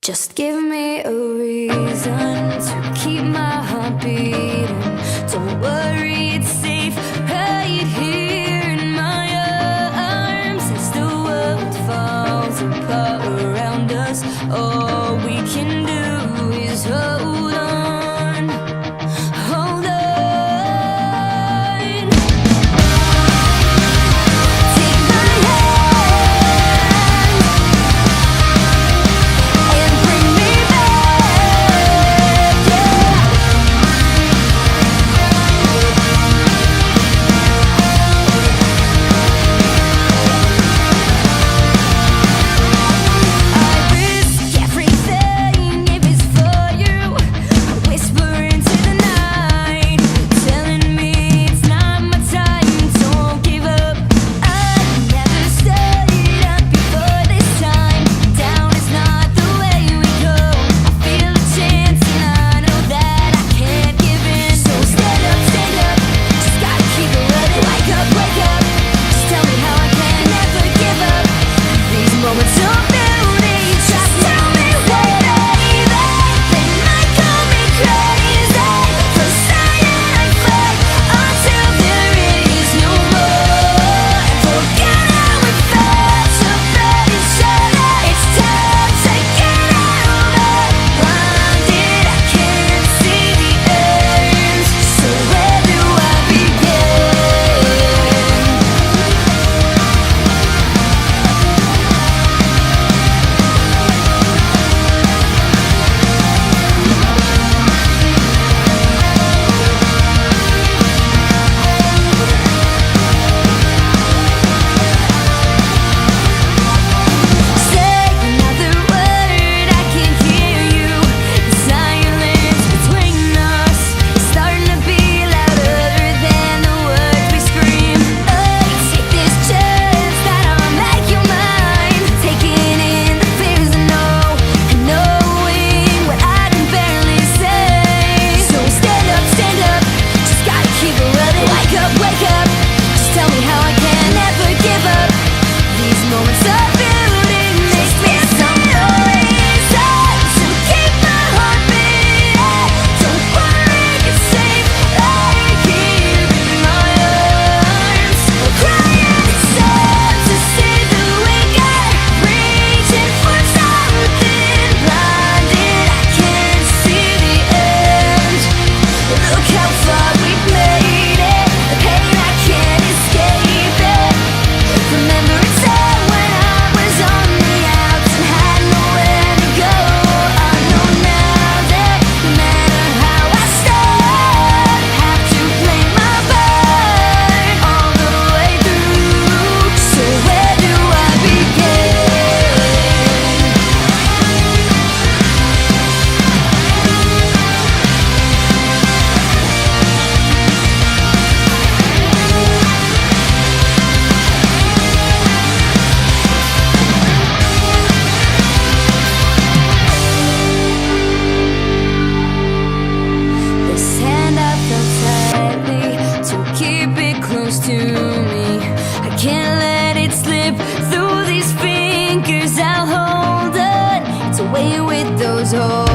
Just give me a reason to keep my heart beating. Don't worry, it's safe right here in my arms. As the world falls apart around us, all we can do is hold on, hold on. Take my hand and bring me back, yeah. I risk everything if it's for you. Whisper into the night, telling me it's not my time. Don't give up. I never stayed up before this time. Down is not the way we go. I feel a chance and I know that I can't give in. So stand up, just gotta keep it running. Wake up, just tell me how I can never give up. These moments of beauty, just tell me what they might call me crazy for saying I fight until there is no more. Forget how it felt to face it. It's time to get out of blinded. I can't see the end. So where do I begin? Say another word, I can't hear you. The silence between us is starting to be louder than the words we scream. Take this chance that I'll make you mine. Taking in the fears I know, and knowing what I can barely say. So stand up, just gotta keep it running. Wake up, just tell me how I can never give up. These moments of beauty make me so noise to keep my heart beating. Don't worry, it's safe right here in my arms. Crying, it's time to see the weaker, reaching for something blinded. I can't see the end. Look how far we've made it. The pain I can't escape it. Remember a time when I was on the outs and had nowhere to go. I know now that no matter how I start, have to play my part all the way through. So where do I begin? This hand I felt tightly to keep it close to me. I can't let it slip through these fingers. I'll hold on. It's away with those holes.